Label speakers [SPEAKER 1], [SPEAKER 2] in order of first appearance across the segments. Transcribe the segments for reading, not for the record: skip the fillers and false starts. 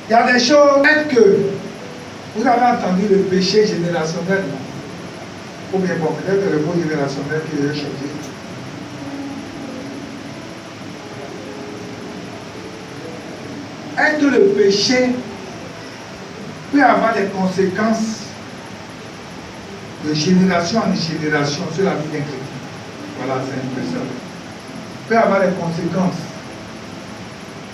[SPEAKER 1] Il y a des choses que vous avez entendu le péché générationnel. Ou bien bon, peut-être le mot générationnel qui est changé. Est-ce que le péché peut avoir des conséquences de génération en génération sur la vie d'un chrétien? Voilà, c'est un peu ça. Peut avoir des conséquences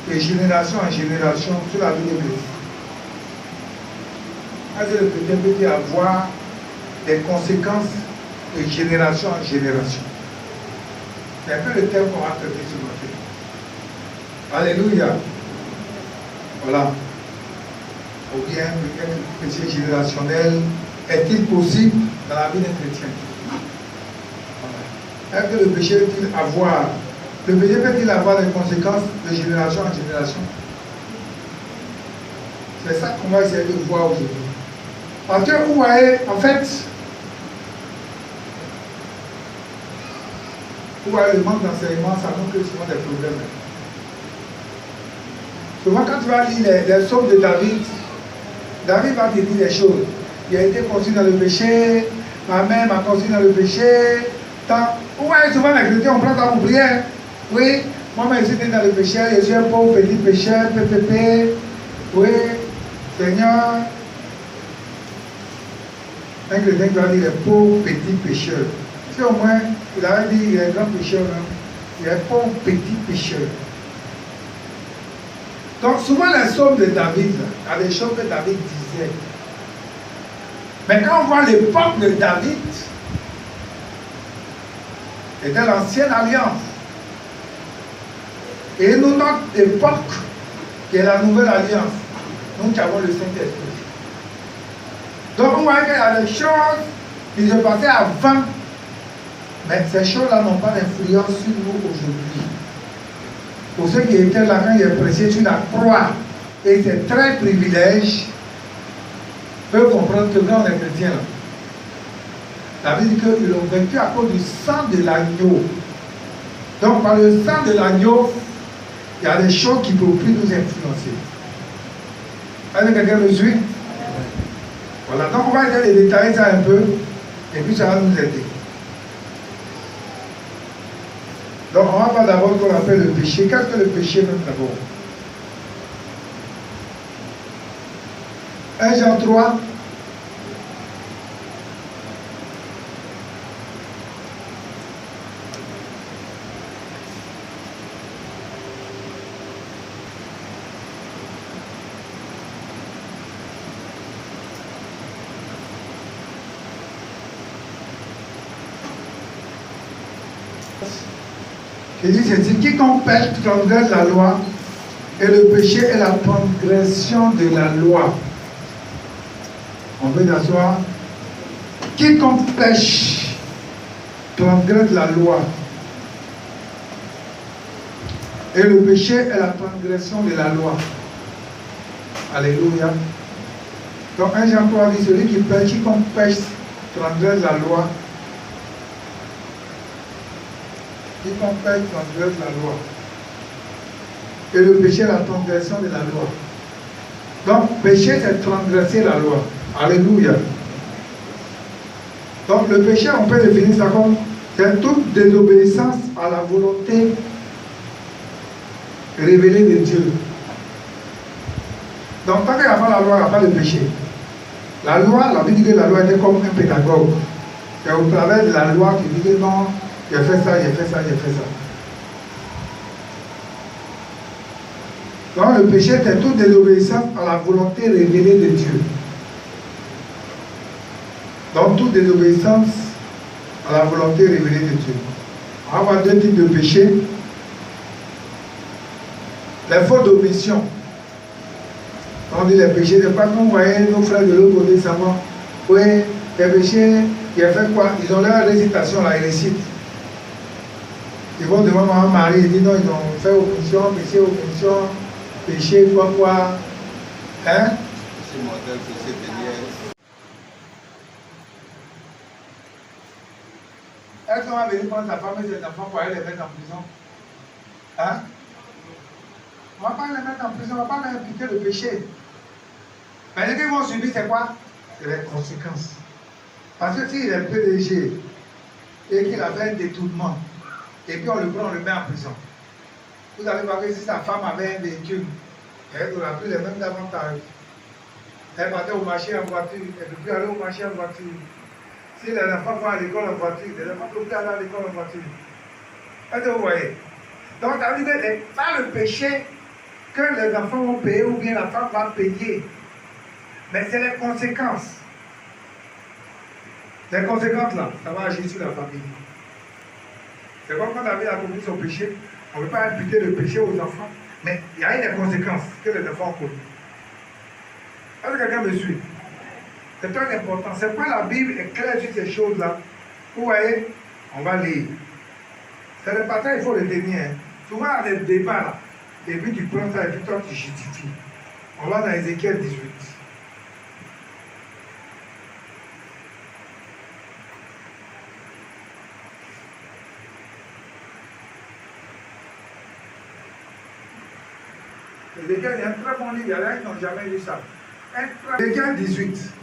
[SPEAKER 1] de génération en génération sur la vie d'un chrétien. Est-ce que le chrétien peut avoir des conséquences de génération en génération? C'est un peu le thème qu'on va traiter ce matin. Alléluia. Voilà. Ou bien, le péché générationnel est-il possible dans la vie d'un chrétien? Voilà. Est-ce que le péché peut-il avoir des conséquences de génération en génération? C'est ça qu'on va essayer de voir aujourd'hui. Parce que vous voyez, en fait, vous voyez le manque d'enseignement, ça nous crée souvent des problèmes. Souvent, quand tu vas lire les psaumes de David, David va te dire des choses. Il a été conçu dans le péché, ma mère m'a conçu dans le péché. Vous voyez souvent les chrétiens, on prend ça pour prière. Oui, moi-même je suis né dans le péché, je suis un pauvre petit pécheur, PPP. Oui, Seigneur. Un chrétien qui va dire les pauvres petits pécheurs. Si au moins, il avait dit il est grand pécheur, il est pauvre petit pécheur. Donc souvent les psaumes de David, il y a des choses que David disait. Mais quand on voit l'époque de David, c'était l'ancienne alliance. Et nous, notre époque, qui est la nouvelle alliance, nous avons le Saint-Esprit. Donc on voit qu'il y a des choses qui se passaient avant, mais ces choses-là n'ont pas d'influence sur nous aujourd'hui. Pour ceux qui étaient là quand il est prêché sur la croix, et c'est très privilège, peuvent comprendre que quand on est chrétien, là, la Bible dit qu'ils l'ont vaincu à cause du sang de l'agneau. Donc par le sang de l'agneau, il y a des choses qui ne peuvent plus nous influencer. Est-ce que quelqu'un me suit? Voilà, donc on va essayer de détailler ça un peu, et puis ça va nous aider. Donc on va voir d'abord ce qu'on appelle le péché. Qu'est-ce que le péché même d'abord? 1 Jean 3. Il dit ceci, quiconque pêche transgresse la loi, et le péché est la transgression de la loi. On veut d'asseoir. Quiconque pêche transgresse la loi, et le péché est la transgression de la loi. Alléluia. Donc 1 Jean 3 dit, celui qui pêche, quiconque pêche transgresse la loi. Quiconque pêche transgresse la loi. Et le péché est la transgression de la loi. Donc, péché, c'est transgresser la loi. Alléluia. Donc, le péché, on peut définir ça comme c'est toute désobéissance à la volonté révélée de Dieu. Donc, tant qu'il n'y a pas la loi, il n'y a pas de péché. La loi, la Bible dit que la loi était comme un pédagogue. C'est au travers de la loi qui dit que non, j'ai fait ça, j'ai fait ça, j'ai fait ça. Donc le péché était toute désobéissance à la volonté révélée de Dieu. Donc toute désobéissance à la volonté révélée de Dieu. On va voir deux types de péchés. Les fautes d'omission. On dit les péchés, c'est pas comme vous voyez nos frères de l'autre côté savoir. Oui, les péchés, ils ont fait quoi? Ils ont leur récitation là, ils récitent. Ils vont devant Marie, ils disent non, ils ont fait omission, péché, quoi. Hein?
[SPEAKER 2] C'est mortel, péché péniel.
[SPEAKER 1] Est-ce qu'on va venir prendre sa femme et ses enfants pour aller les mettre en prison? Hein? On ne va pas les mettre en prison, on ne va pas leur imputer le péché. Mais ce qu'ils vont subir, c'est quoi? C'est les conséquences. Parce que s'il est PDG et qu'il a fait un détournement, et puis on le prend, on le met en prison. Vous allez voir que si sa femme avait un véhicule, elle n'aura plus les mêmes avantages. Elle partait au marché en voiture, elle ne peut plus aller au marché en voiture. Si les enfants vont à l'école en voiture, les enfants ne peuvent plus aller à l'école en voiture. Est-ce que vous voyez? Donc, ça veut dire que c'est pas le péché que les enfants vont payer ou bien la femme va payer. Mais c'est les conséquences. Les conséquences là, ça va agir sur la famille. C'est comme quand David a commis son péché, on ne peut pas imputer le péché aux enfants, mais il y a des conséquences que les enfants ont connues. Est-ce que quelqu'un me suit? C'est très important. C'est pas la Bible est claire sur ces choses-là. Vous voyez, on va lire. C'est le partage, il faut le tenir. Hein. Souvent, il y a des débats là. Et puis tu prends ça et puis toi tu justifies. On va dans Ézéchiel 18. Ézéchiel, il y a un très bon livre, il y a qui n'ont jamais lu ça. Ézéchiel 18.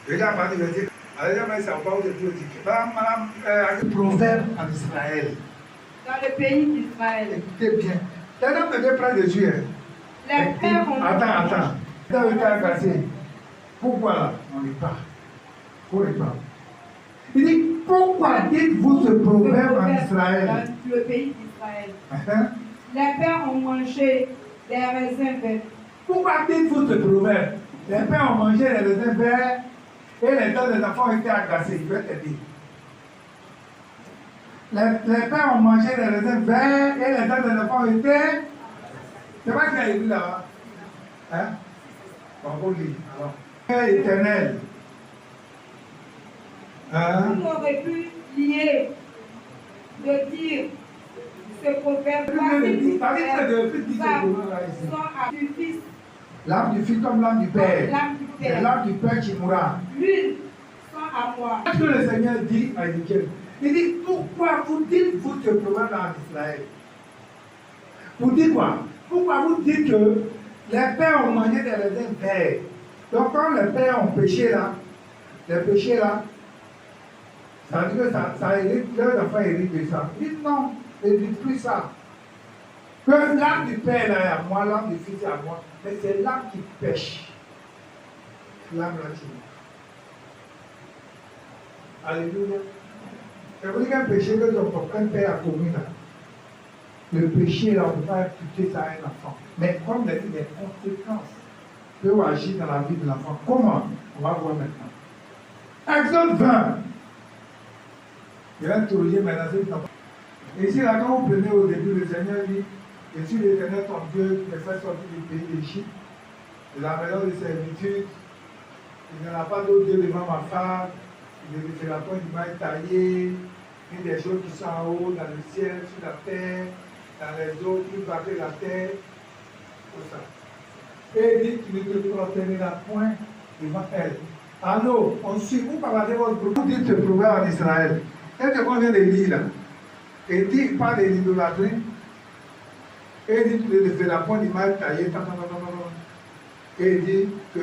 [SPEAKER 1] Regarde, par verset. Proverbe en Israël.
[SPEAKER 3] Dans le pays d'Israël.
[SPEAKER 1] Écoutez bien. Les dames devaient prendre les yeux.
[SPEAKER 3] Les pères ont...
[SPEAKER 1] Attends. Dans le cas passé. Pourquoi là? On n'est pas. Pourquoi pas? Il dit, pourquoi dites-vous ce proverbe en Israël?
[SPEAKER 3] Dans le pays d'Israël. Les pères ont mangé des raisins verts.
[SPEAKER 1] Pourquoi dites-vous ce proverbe? Les pères ont mangé des raisins verts et les dents des enfants ont été agacés. Je vais t'aider. Les pères ont mangé des raisins verts et les dents des enfants ont été... C'est pas ce qu'il y a écrit là-bas. Hein? On va lire. Alors. Père éternel.
[SPEAKER 3] Vous n'aurez pu lier de dire ce proverbe du fils.
[SPEAKER 1] L'âme du fils comme l'âme du père. C'est l'âme du père qui mourra.
[SPEAKER 3] L'une sont à moi.
[SPEAKER 1] Qu'est-ce que le Seigneur dit à Ézéchiel? Il dit, pourquoi vous dites-vous ce proverbe en Israël? Vous dites quoi? Pourquoi vous dites que les pères ont mangé des raisins verts? Donc quand les pères ont péché là, ça veut dire que ça hérite, leurs enfants héritent de ça. Dites non, ne dites plus ça. Que l'âme du père là est à moi, l'âme du fils est à moi, mais c'est l'âme qui pêche. L'âme là qui Alléluia. Ça veut dire qu'un péché que ton père a commis là, le péché là, on ne peut pas imputer ça à un enfant. Mais comme il a dit, les conséquences peuvent agir dans la vie de l'enfant. Comment? On va voir maintenant. Exode 20. Il y a un théologien maintenant, c'est une ici, là, quand vous prenez au début, le Seigneur dit, je suis l'Éternel ton Dieu qui te fait sortir du pays d'Égypte, de la maison de servitude. Il n'y en a pas d'autre Dieu devant ma face. Il ne fera pas du mal taillé, ni des choses qui sont en haut, dans le ciel, sur la terre, dans les eaux, qui battent la terre. Tout ça. Et il dit, tu ne te prosterneras point devant elle. Allô, on suit, vous parlez votre groupe, vous dites ce proverbe en Israël. Est-ce qu'on vient de lire là? Et il dit, pas de l'idolâtrie. Et il dit, tu ne feras point du mal taillé. Et il dit que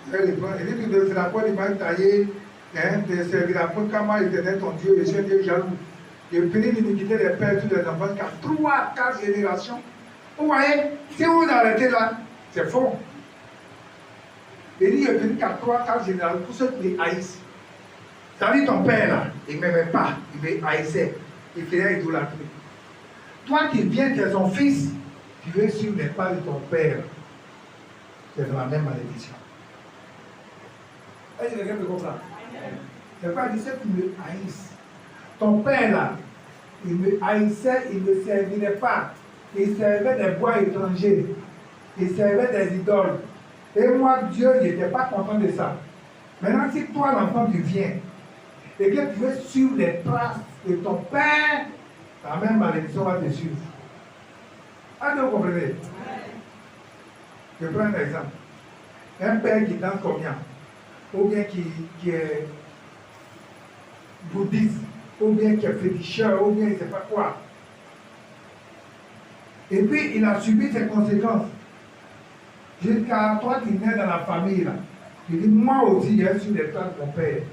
[SPEAKER 1] il dit, tu ne feras point du mal taillé, tu ne serviras point qu'à moi, l'Éternel ton Dieu, je suis un Dieu jaloux. Je punis l'iniquité des pères tous les enfants jusqu'à 3, 4 générations. Vous voyez, si vous arrêtez là, c'est faux. Il dit, je punis qu'à 3, 4 générations pour ceux qui les haïssent. Ça dit ton père là, il ne m'aimait pas, il me haïssait, il faisait idolâtrie. Toi qui viens, tu es son fils, tu veux suivre les pas de ton père. C'est dans la même malédiction. Est-ce que quelqu'un me comprend? C'est pas dire que tu me haïsses. Ton père là, il me haïssait, il ne me servirait pas. Il servait des bois étrangers. Il servait des idoles. Et moi, Dieu, il n'était pas content de ça. Maintenant, si toi, l'enfant, tu viens, et que tu veux suivre les traces de ton père, la même malédiction va te suivre. Est-ce que vous comprenez? Je prends un exemple. Un père qui danse combien? Ou bien qui est bouddhiste, ou bien qui est féticheur, ou bien je ne sais pas quoi. Et puis, il a subi ses conséquences. Jusqu'à toi qui nais dans la famille, là. Il dit, moi aussi, j'ai su les plans de mon père.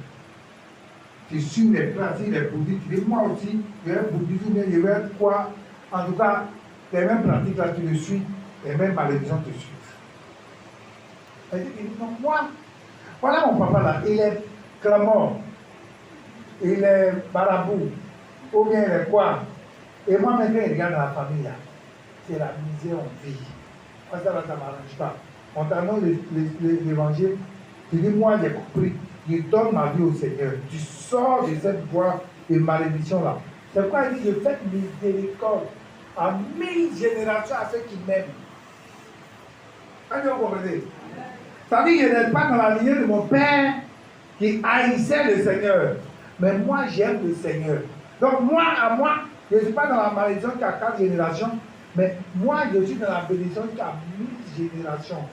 [SPEAKER 1] Tu suis les plans, il est bouddhiste. Il dit, moi aussi, je vais bouddhiste, ou bien je vais quoi. En tout cas, les mêmes pratiques là, tu le suis, les mêmes malédictions te suivent. Il dit, non, moi, voilà mon papa là, il est clamant, il est marabout, ou bien il est quoi. Et moi, maintenant, il regarde dans la famille là, c'est la misère en vie. Ça, ça ne m'arrange pas. On t'annonce l'évangile, tu dis, moi, j'ai compris, je donne ma vie au Seigneur. Tu sors de cette voie de malédiction là. C'est pourquoi il dit, je fais miséricorde à 1000 générations à ceux qui m'aiment. Est-ce que vous comprenez? Ça veut dire que je n'ai pas dans la lignée de mon père qui haïssait le Seigneur. Mais moi, j'aime le Seigneur. Donc, moi, à moi, je ne suis pas dans la malédiction qui a 4 générations, mais moi, je suis dans la bénédiction qui a 1000 générations.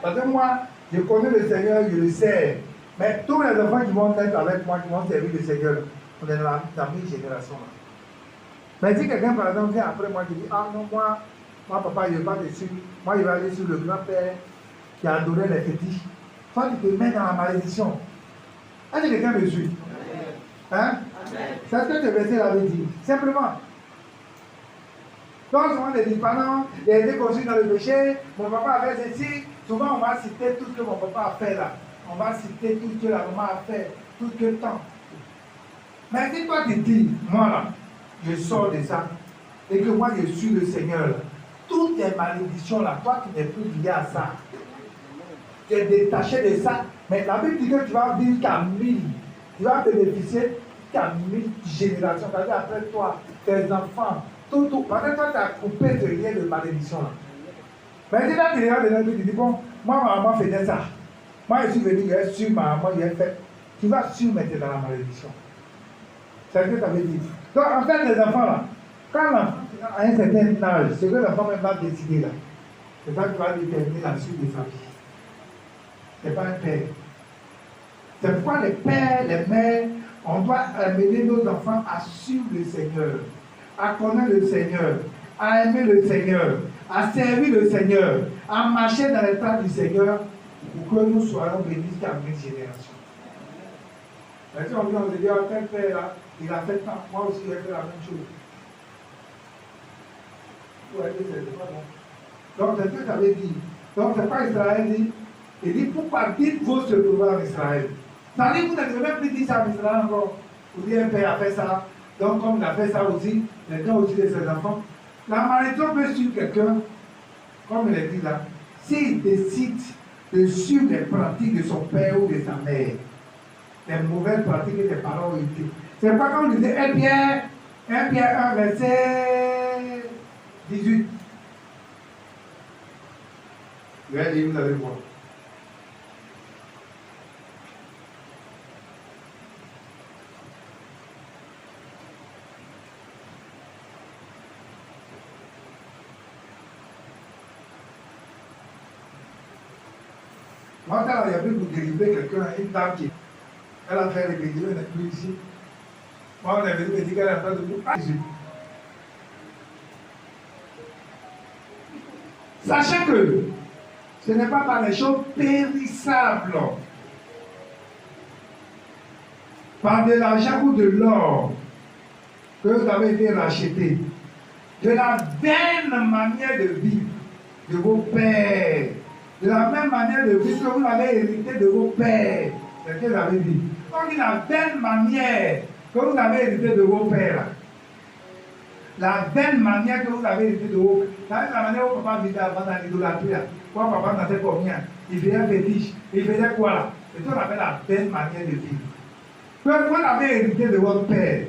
[SPEAKER 1] Parce que moi, je connais le Seigneur, je le sais. Mais tous les enfants qui vont être avec moi, qui vont servir le Seigneur, on est dans la 1000 générations. Mais si quelqu'un, par exemple, vient après moi qui dit, ah non, moi, papa, je ne vais pas te suivre. Moi, je vais aller sur le grand-père qui a adoré les fétiches. Toi, tu te mets dans la malédiction. Est-ce que quelqu'un me suit? Hein? C'est ce que ce verset avait dit. Simplement. Donc, souvent, on dit, pendant, il a été conçu dans le péché, mon papa avait ceci. Souvent, on va citer tout ce que mon papa a fait là. On va citer tout ce que la maman a fait, tout ce que le temps. Mais si toi, tu dis, moi là, je sors de ça, et que moi, je suis le Seigneur là, toutes tes malédictions là, toi, tu n'es plus lié à ça. Tu es détaché de ça. Mais la Bible dit que tu vas vivre qu'à 1000. Tu vas bénéficier qu'à 1000 générations. C'est-à-dire après toi, tes enfants, tout. Parce que toi, tu as coupé ce lien de malédiction là. Mais si là, tu regardes dedans, tu dis, bon, moi, ma maman faisait ça. Moi, je suis venu, je suis ma maman, je l'ai fait. Tu vas surmettre dans la malédiction. C'est ce que tu avais dit. Donc, en fait, les enfants là, quand l'enfant a un certain âge, ce que l'enfant même va décider là, c'est ça qui va déterminer la suite de sa vie. Ce n'est pas un père. C'est pourquoi les pères, les mères, on doit amener nos enfants à suivre le Seigneur, à connaître le Seigneur, à aimer le Seigneur, à servir le Seigneur, à marcher dans les traces du Seigneur pour que nous soyons bénis jusqu'à 1000 générations. Mais si on vient, on se dit, oh, tel père là, il a fait tant, moi aussi j'ai fait la même chose. Ouais, c'est pas bon. Donc c'est ce que ça veut dire. Donc c'est pas Israël dit. Il dit, pourquoi dites-vous ce pouvoir en Israël? Ça veut dire que vous n'avez même plus dit ça en Israël encore. Vous dites, un père a fait ça, donc comme il a fait ça aussi, quelqu'un aussi de ses enfants. La malédiction peut suivre quelqu'un, comme il est dit là, s'il décide de suivre les pratiques de son père ou de sa mère, les mauvaises pratiques que les parents ont été. C'est pas comme on disait 1 Pierre 1, verset 18. Vous allez lire, vous allez voir. Moi, quand il y avait pour délivrer quelqu'un, une dame qui elle a fait répéter, elle n'est plus ici. Moi, on est venu me dire qu'elle est en train de tout. Ah, Jésus. Sachez que ce n'est pas par les choses périssables, par de l'argent ou de l'or, que vous avez été rachetés, de la vaine manière de vivre de vos pères, de la même manière de vivre que vous avez hérité de vos pères. C'est ce que vous avez dit. Donc, la vaine manière que vous avez hérité de vos pères. La vaine manière que vous avez hérité de vos pères. La manière où papa vivait avant dans l'idolâtrie. Quand papa n'avait combien? Il faisait fétiche. Il faisait quoi là? C'est ce qu'on appelle la vaine manière de vivre. Que vous avez hérité de votre père.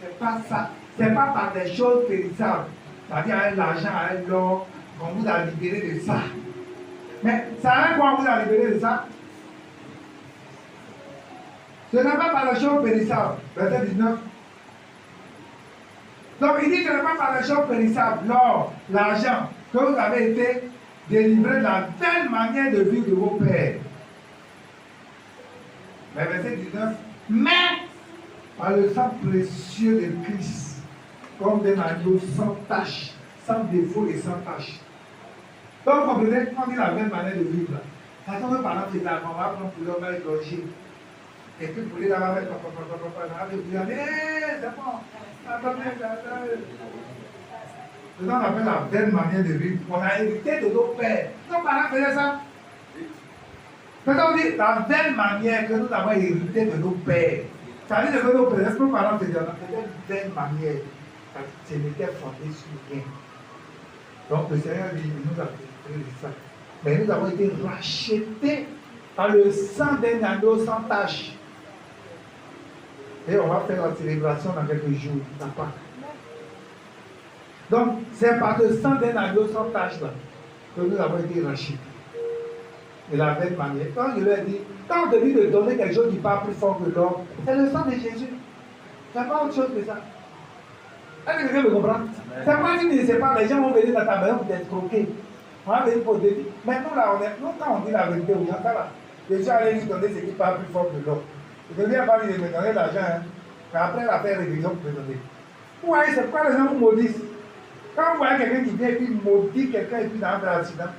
[SPEAKER 1] C'est pas ça. C'est pas par des choses périssables. C'est-à-dire avec l'argent, avec l'or, qu'on vous a libéré de ça. Mais ça a quoi vous a libéré de ça? Ce n'est pas par les choses périssables. Verset 19. Donc il dit que ce n'est pas par les choses périssables, l'or, l'argent, que vous avez été délivrés de la telle manière de vivre de vos pères. Mais verset 19. Mais par le sang précieux de Christ, comme d'un agneau sans tache, sans défaut et sans tâche. Donc, vous comprenez, quand on dit la même manière de vivre, là, ça tombe par exemple, on va prendre pour l'homme avec l'origine. Et puis, pour les là, on va mettre c'est bon. C'est ça qu'on appelle la belle manière de vivre. On a hérité de nos pères. Nos parents faisaient ça. Maintenant, on dit la belle manière que nous avons hérité de nos pères. Ça veut dire que nos pères, est-ce que nos parents faisaient une belle manière? Ce n'était fondé sur rien. Donc, le Seigneur dit, il nous a fait ça. Mais nous avons été rachetés par le sang d'un agneau sans tache. Et on va faire la célébration dans quelques jours, la Pâque. Donc, c'est par le sang d'un agneau sans tache là que nous avons été rachetés. De la même manière. Quand je leur ai dit, quand on te dit de donner quelque chose qui parle plus fort que l'or, c'est le sang de Jésus. Il n'y a pas autre chose que ça. Est-ce que quelqu'un me comprend? C'est pas si tu ne sais pas, les gens vont venir dans ta maison pour t'escroquer. On va venir pour te dire. Mais nous là, nous, quand on dit la vérité aux gens, ça là, les gens allaient lui donner ce qui parle plus fort que l'or. Je ne viens pas lui donner l'argent, hein. Mais après la paix régulière, vous pouvez donner. Vous voyez, c'est pourquoi les gens vous maudissent. Quand vous voyez quelqu'un qui vient et puis maudit quelqu'un et puis dans un accident,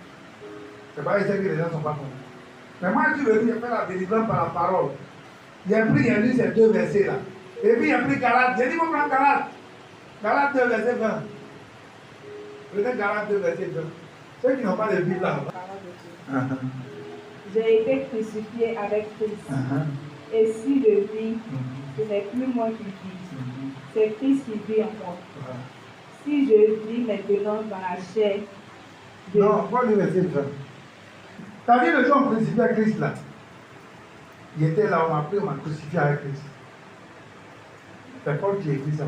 [SPEAKER 1] c'est pas que les gens ne sont pas contents. Mais moi, je veux dire, faire la délivrance par la parole. Il a pris, il a lu ces deux versets là. Et puis il a pris Galate. J'ai dit, mon prendre Galate. Galate 2, verset 20. Prenez Galate 2, verset 20. Ceux qui n'ont pas de Bible là.
[SPEAKER 3] J'ai été crucifié avec Christ. Et si je vis, ce n'est plus moi qui vis. C'est Christ qui vit en moi. Si je vis maintenant dans la chair.
[SPEAKER 1] Non, pas le verset 20. T'as vu le jour où on crucifié avec Christ là? Il était là, on m'a pris, on m'a crucifié avec Christ. C'est Paul qui écrit ça.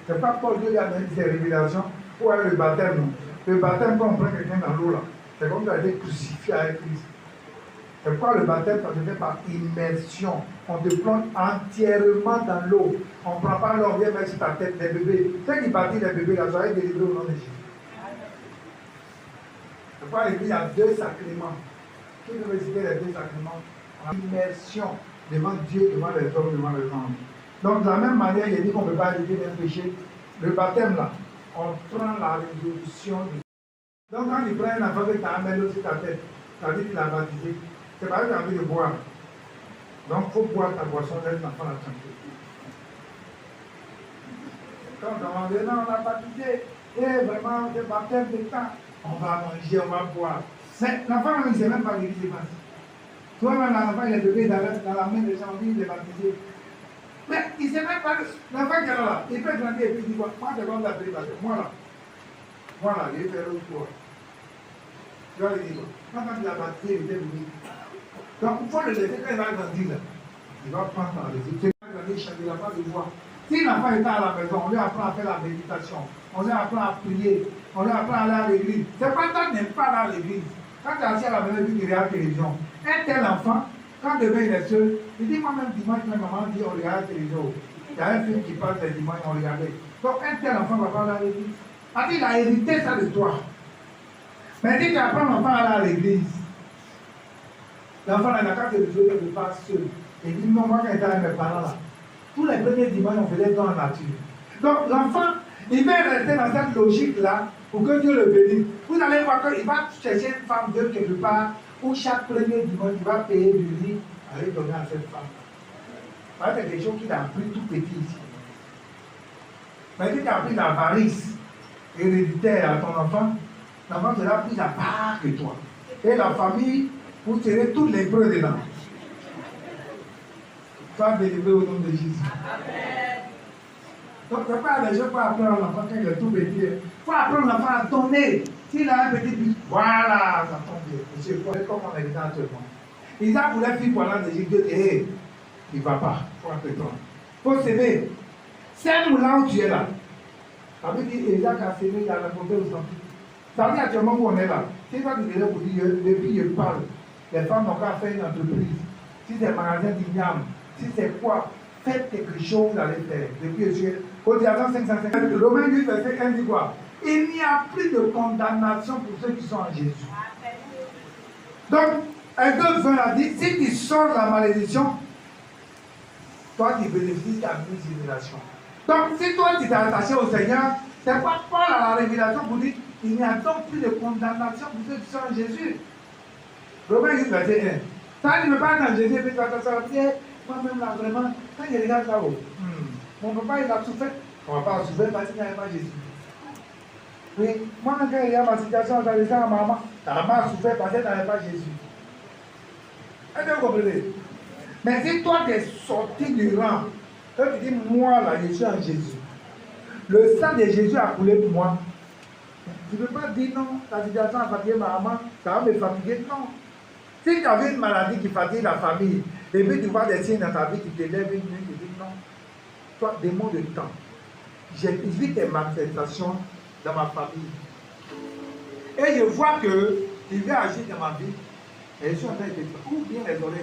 [SPEAKER 1] C'est pas Paul qui a donné ses révélations pour aller le baptême. Le baptême, quand on prend quelqu'un dans l'eau là, c'est comme si on a été crucifié avec Christ. C'est quoi le baptême? Ça se fait par immersion. On te plonge entièrement dans l'eau. On ne prend pas l'eau, on vient mettre sur ta tête des bébés. Ceux qui baptisent les bébés, là, soyez délivrés au nom de Jésus. C'est pourquoi il y a deux sacrements. Qui veut réciter les deux sacrements? En immersion devant Dieu, devant les hommes, devant les anges. Donc, de la même manière, il dit qu'on ne peut pas éviter d'un péché. Le baptême, là, on prend la résolution. Donc, quand il prend un enfant que tu as mis sur ta tête, ça veut dire qu'il a baptisé. C'est pas que tu as envie de boire. Donc, il faut boire ta boisson, laisse l'enfant la tranquille. Quand on dit non, on a baptisé, et vraiment, c'est baptême de temps. On va manger, on va boire. Mais l'enfant, il ne sait même pas ce qui se passe. Toi-même, l'enfant, il est bébé dans la main des gens, il est baptisé. Mais il ne sait même pas, l'enfant qui est là, il peut grandir et puis il dit, moi, c'est comme la prédication. Moi là, il fait l'autre fois. Tu vois, il dit, quand il a baptisé, il était venu. Donc, il faut le laisser quand il va grandir là. Il va prendre dans les yeux. Il n'a pas de voix. Si l'enfant est à la maison, on lui apprend à faire la méditation, on lui apprend à prier, on lui apprend à aller à l'église. C'est pas tant qu'il n'aime pas aller à l'église. Quand tu es assis à la maison et qu'il regarde la télévision, un tel enfant, quand demain il est seul, il dit moi-même dimanche, ma maman dit on regarde la télévision. Il y a un film qui passe le dimanche, on regardait. Donc un tel enfant va pas aller à l'église. Il a hérité ça de toi. Mais si tu apprends l'enfant à aller à l'église, l'enfant n'a qu'à te résoudre de pas seul. Il dit non, moi quand j'étais avec mes parents là, tous les premiers dimanches on faisait dans la nature. Donc l'enfant, il va rester dans cette logique-là pour que Dieu le bénisse. Vous allez voir qu'il va chercher une femme de quelque part où chaque premier dimanche il va payer du riz à aller donner à cette femme. C'est quelque chose qu'il a appris tout petit ici. Mais si tu as appris l'avarice héréditaire à ton enfant, l'enfant sera plus à part que toi. Et la famille, vous serez tous les preuves dedans. Sois délivré au nom de Jésus. Amen. Donc, c'est pas les gens pour apprendre l'enfant quand il est tout petit. Il faut apprendre l'enfant à donner. S'il a un petit but, voilà, ça tombe bien. Monsieur, comme on est dans actuellement. Isaac voulait faire pour l'an de Dieu. Dieu dit, hé, il ne va pas. Il faut attendre. Il faut s'aimer. Sème là où tu es là. Ça veut dire Isaac a sémé, il a répondu aux enfants. Ça veut dire actuellement où on est là. Si toi tu es pour dire, depuis je parle, les femmes n'ont qu'à faire une entreprise. Si c'est un magasin d'igname, si c'est quoi, faites quelque chose, vous allez faire. Depuis je suis. Colossiens 550. Romains 8, verset 1 dit quoi? Il n'y a plus de condamnation pour ceux qui sont en Jésus. Donc, un autre frère a dit, si tu sors de la malédiction, toi tu bénéficies de la nouvelle génération. Donc, si toi tu t'es attaché au Seigneur, C'est quoi Paul à la révélation vous dit, il n'y a donc plus de condamnation pour ceux qui sont en Jésus. Romains 8, verset 1. Ça, il ne veut pas être en Jésus, et puis ça va dire, moi-même là, vraiment, quand je regarde là-haut, mon papa il a souffert. On ne va pas souffrir parce qu'il n'y avait pas Jésus. Oui, moi quand il y a ma situation, j'allais dire à maman, ta maman a souffert parce qu'elle n'avait pas Jésus. Est-ce que vous comprenez? Mais si toi tu es sorti du rang, toi tu dis, moi là, je suis en Jésus. Le sang de Jésus a coulé pour moi. Tu ne peux pas dire non, ta situation a fatigué ma maman, ça va me fatiguer. Non. Si tu avais une maladie qui fatigue la famille, et puis tu vois des signes dans ta vie qui te lèvent une nuit, tu dis non. Toi, démon de temps. J'ai vu tes manifestations dans ma famille. Et je vois que tu veux agir dans ma vie. Et je suis en train de te dire, où bien les oreilles.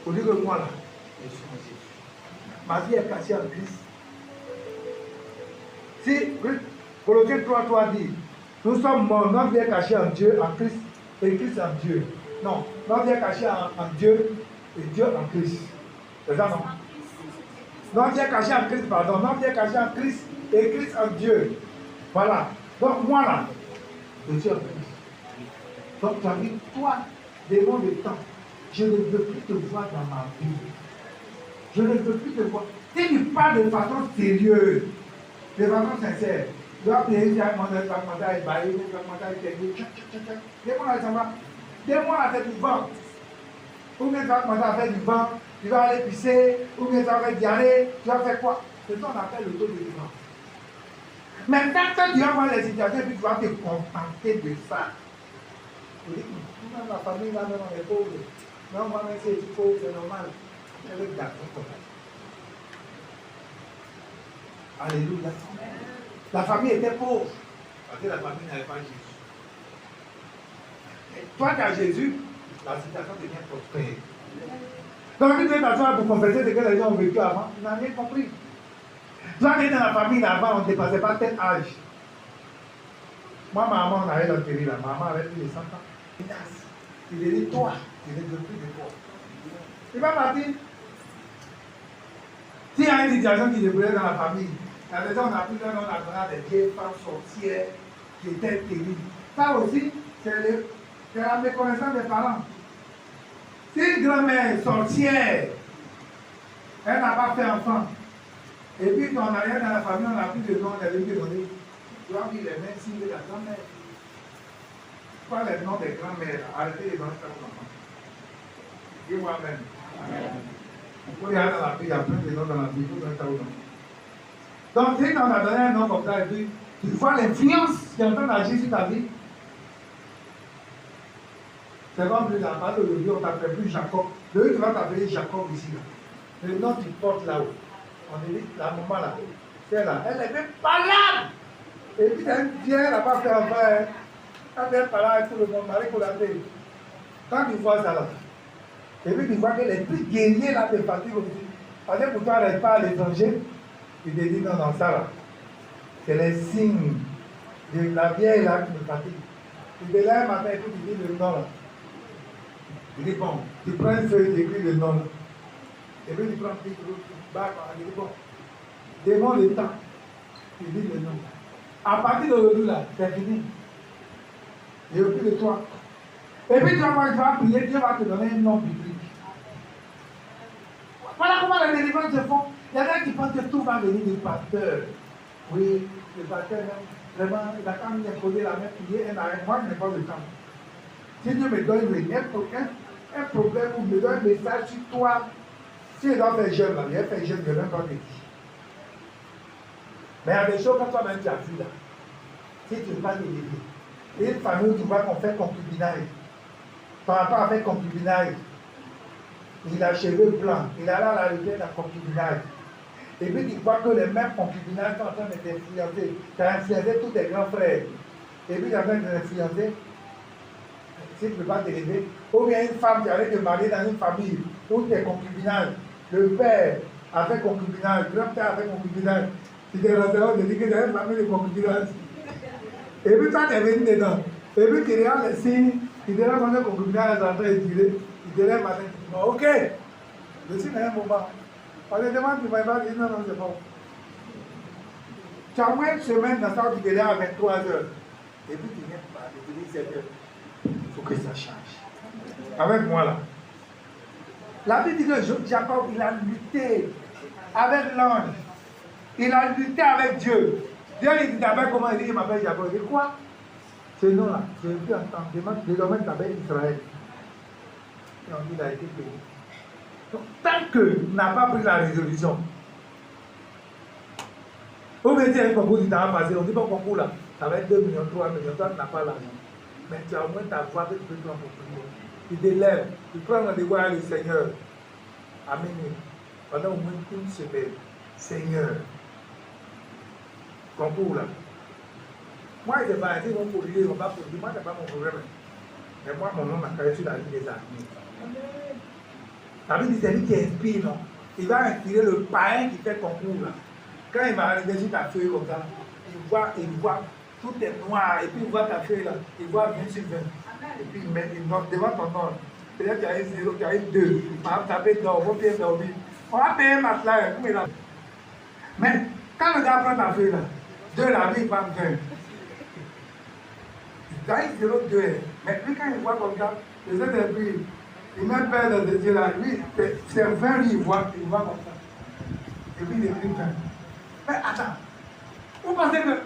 [SPEAKER 1] Au lieu que moi là, je suis en Jésus. Ma vie est cachée en Christ. Si Colossiens 3 dit, nous sommes morts, notre vie est cachée en Dieu, en Christ, et Christ en Dieu. Non, notre vie est cachée en Dieu, et Dieu en Christ. C'est ça, non? Notre vie est cachée en Christ, pardon. Notre vie est cachée en Christ, et Christ en Dieu. Voilà. Donc, moi là, je suis en Christ. Donc, tu as dit, toi, démon de temps, je ne veux plus te voir dans ma vie. Je ne veux plus te voir. Si tu parles de façon sérieuse, de façon sincère, tu dois payer un mandat, tu vas demander à Ibaï, tu vas demander à quelqu'un, dis-moi là, ça va. Dis-moi à faire du vent. Ou bien tu vas demander à faire du vent, tu vas aller pisser, ou bien tu vas faire diarrhée, tu vas faire quoi? C'est ça qu'on appelle le taux de délivrance. Maintenant, quand tu vas voir les situations, puis tu vas te contenter de ça. Tu dis, même la famille là, même on est pauvre. Non, moi-même, c'est pauvre, c'est normal. C'est le garçon comme ça. Alléluia. La famille était pauvre. Parce que la famille n'avait pas Jésus. Et toi qui as Jésus, la situation devient prospère. Donc, tu es d'accord pour confesser ce que les gens ont vécu avant, tu n'as rien compris. Toi qui es dans la famille avant, on ne dépassait pas tel âge. Moi, ma maman, on avait l'enterré là. Ma maman avait plus de 100 ans. Il dit, toi, je ne veux plus de toi. Il va partir. S'il y a une situation qui débrouillait dans la famille, la maison, on a pris un nom à des vieilles femmes sorcières qui étaient terribles. Ça aussi, c'est la méconnaissance des parents. Si une grand-mère sorcière, elle n'a pas fait enfant, et puis quand on arrive dans la famille, on n'a plus de nom, on a lui donné. Tu dois dire les mêmes signes de la grand-mère. Pas les noms des grand-mères, arrêtez les donner ça aux enfants. Dis-moi même. Vous pouvez aller dans la vie, il y a plein de noms dans la vie, vous donnez ça aux enfants. Donc, si on a donné un nom comme ça, et puis tu vois l'influence qui est en train d'agir sur ta vie. C'est comme plus à part d'aujourd'hui, on t'appelle plus Jacob. Le tu vas t'appeler Jacob ici. Là. Le nom tu portes là-haut. On dit, la maman là, c'est là. Elle est même pas là. Et puis, elle vient, elle n'a pas fait un frère. Elle vient par là avec tout le monde, Marie Coulaté. Quand tu vois ça là, et puis tu vois que les plus guerriers là te fatiguent aussi. Parce que pour toi, elle n'est pas à l'étranger. Tu te dis non, ça là. C'est les signes de la vieille là qui me fatigue. Tu te lèves matin et puis tu dis le nom là. Il dit bon, tu prends une feuille, tu écris le nom là. Et puis tu prends un petit groupe, tu bats, il dit bon, demande le temps. Tu dis le nom. À partir d'aujourd'hui là, c'est fini. Il n'y a plus de toi. Et puis tu vas prier, Dieu va te donner un nom biblique. Voilà comment les délivrances se font. Il y en a qui pensent que tout va venir du pasteur. Oui, le pasteur même, vraiment, il a quand même imposé la main, prier, moi je n'ai pas le temps. Si Dieu me donne un problème ou me donne un message sur toi, si il doit faire jeune, là, il va faire jeune, je ne vais même pas te dire. Mais il y a des choses que toi-même tu as vu là. Si tu ne veux pas te délivrer. Et une famille où tu vois qu'on fait concubinage. Par rapport à faire concubinage, il a cheveux blancs, il a là la rigueur d'un concubinage. Et puis tu vois que les mêmes concubinages sont en train de t'influencer. Tu as influencé tous tes grands frères. Et puis tu as en train de t'influencer. Si tu ne peux pas t'élever. Ou bien une femme qui allait te marier dans une famille où tu es concubinage. Le père a fait concubinage, le grand-père a fait concubinage. Tu te renseignes, tu dis que c'est une famille de concubinage. Et puis toi, tu es venu dedans. Et puis tu regardes les signes, tu te rends compte que le concubinage est en train de tirer. Tu te lèves matin, tu dis, bon, ok, je suis dans un moment. On te demande, tu ne vas pas dire, non, c'est bon. Tu as au moins une semaine dans ça où tu te lèves à 23 heures. Et puis tu viens pas, tu te dis 7 heures. Il faut que ça change. Avec moi là. La Bible dit que Jacob, il a lutté avec l'ange. Il a lutté avec Dieu. Dieu lui dit d'abord comment il dit, il m'appelle Jacob. Il dit quoi? Ce nom-là, je n'ai plus entendre. Désormais, il s'appelle Israël. Et on dit qu'il a été payé. Donc, tant qu'il n'a pas pris la résolution, au métier avec concours, tu t'en vas passer. On dit pas concours là, ça va être 2 millions, 3 millions. Toi, tu n'as pas l'argent. Mais tu as au moins ta voix que tu peux prendre pour prier. Tu t'élèves, tu prends rendez-vous avec le Seigneur. Amen. Pendant au moins une semaine. Seigneur. Concours là. Moi, je ne sais pas, ils vont polluer, ils vont pas polluer. Moi, ce n'est pas mon problème. Mais moi, mon nom m'a carré sur la vie des amis. La Bible dit c'est lui qui inspire, non? Il va inspirer le païen qui fait concours là. Quand il va arriver sur ta feuille comme ça, il voit, tout est noir, et puis il voit ta feuille là, il voit 20 sur 20. Et puis il note devant ton nom. Peut-être qu'il y a eu 0, qu'il y a eu 2. Il va taper d'or, on va payer dormir. On va payer matelas, mais quand le gars prend ta feuille là, 2 la vie, il va 20. Il a eu 0, 2. Mais lui, quand il voit comme ça, les autres esprits, il met peur dans les yeux là, lui, c'est 20, lui, il voit comme ça. Et puis il écrit 20. Mais attends, vous pensez que.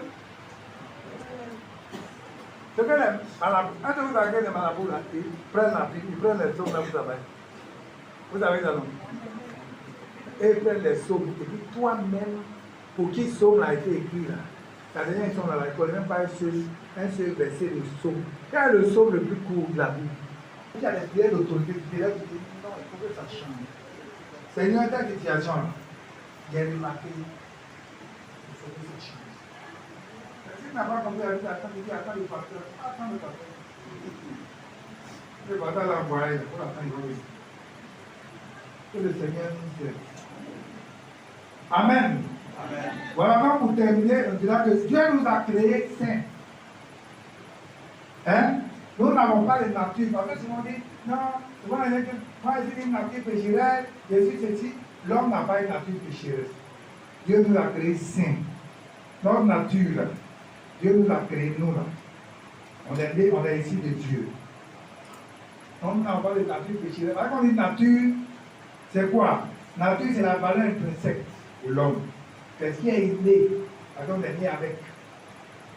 [SPEAKER 1] C'est que les malabous, quand vous avez des malabous là, ils prennent la pique, ils prennent les sommes là, vous savez. Vous avez ça non? Et ils prennent les sommes, et puis toi-même, pour qui somme a été écrit là, la dernière somme là, il ne connaît même pas un seul verset de somme. Quel est le somme le plus court de la Bible? Il y a des prières d'autorité, tu dirais, non, il faut que ça change. C'est une autre situation là. J'ai remarqué. Il faut que ça change. Si tu n'as pas compris, attends le pasteur. Attends le pasteur. Le pasteur l'a envoyé, pour l'attendre, il va venir. Que le Seigneur nous aide. Amen. Amen. Voilà, donc pour terminer, on dira que Dieu nous a créés saints. Hein? Nous n'avons pas de nature. Parce que si on dit, non, moi je suis une nature pécheresse, je suis ceci. L'homme n'a pas une nature pécheresse. Dieu nous a créés saints. Notre nature, Dieu nous a créés, nous là. On est ici de Dieu. Donc nous n'avons pas de nature pécheresse. Quand on dit nature, c'est quoi? Nature, c'est la valeur intrinsèque de l'homme. C'est ce qui est inné. Quand on est né avec.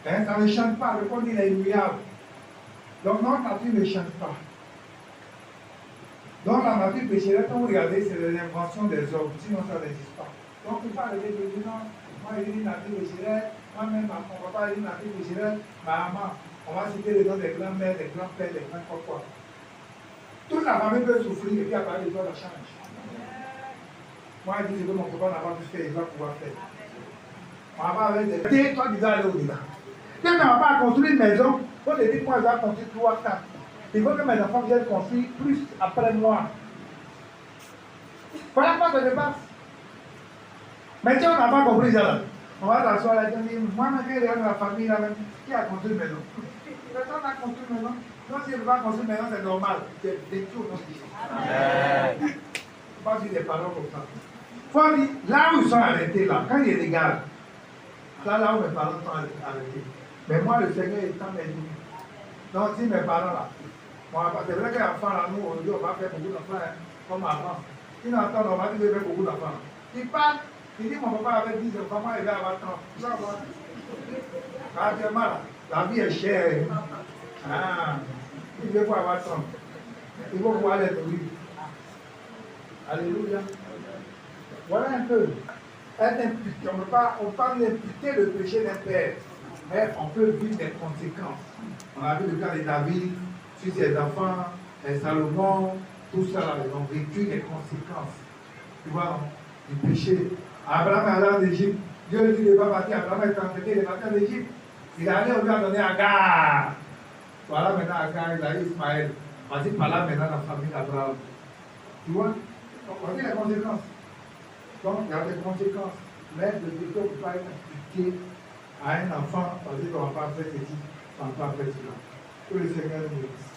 [SPEAKER 1] Hein? Ça ne change pas. Le corps, il est immuable. Donc notre nature ne change pas. Donc la nature pécheresse, quand vous regardez, c'est l'invention des hommes. Sinon, ça n'existe pas. Donc il ne faut pas arrêter de dire non, moi j'ai une nature pécheresse, moi-même, mon papa a une nature pécheresse, ma maman, on va citer les noms des grands-mères, des grands-pères, des grands-papas. Toute la famille peut souffrir et puis à partir de toi, ça change. Moi, je dis ce que mon papa n'a pas pu faire, il va pouvoir faire. On va avec des. Toi, tu dois aller au-delà. Si on n'a pas construit une maison, il faut te dire, moi, je vais construire 3, 4. Il faut que mes enfants viennent construire plus après moi. Voilà comment ça se passe. Mais si on n'a pas compris ça, on va s'asseoir là et dire, moi, je regarde la famille là même, qui a construit une maison? Personne n'a construit une maison. Donc, si elle ne veut pas construire une maison, c'est normal. C'est détruit au nom de Jésus. Il ne faut pas dire des paroles comme ça. Il faut dire, là où ils sont arrêtés, là, quand ils regardent, là où mes parents sont arrêtés. Mais moi, le Seigneur est en mes limites. Donc, si mes parents là, c'est vrai qu'un enfant là, nous, aujourd'hui, on va faire beaucoup d'enfants, comme avant. Une enfant, on va dire qu'il fait beaucoup d'enfants. Il parle, il dit, mon papa avait 10 enfants, moi, il va avoir 30. Tu vas voir. Actuellement, là, la vie est chère. Ah, il veut pas avoir 30. Il faut pouvoir les nourrir. Alléluia. Voilà un peu. Être imputé, on ne peut pas imputer le péché d'un père, mais on peut vivre des conséquences. On a vu le cas de David, sur ses enfants, Salomon, tout ça, là, ils ont vécu des conséquences. Tu vois, du péché. Abraham est allé en Égypte. Dieu lui dit, il n'est pas parti. Abraham est entraîné, il est parti en Égypte. Il est allé, on lui a donné Agar. Voilà maintenant Agar, il a eu Ismaël. Vas-y, par là maintenant la famille d'Abraham. Tu vois, donc on dit les conséquences. Donc il y a des conséquences. Mais le péché ne peut pas être imputé à un enfant parce qu'on ne va pas faire ceci, on ne va pas faire cela. Que le Seigneur nous aide.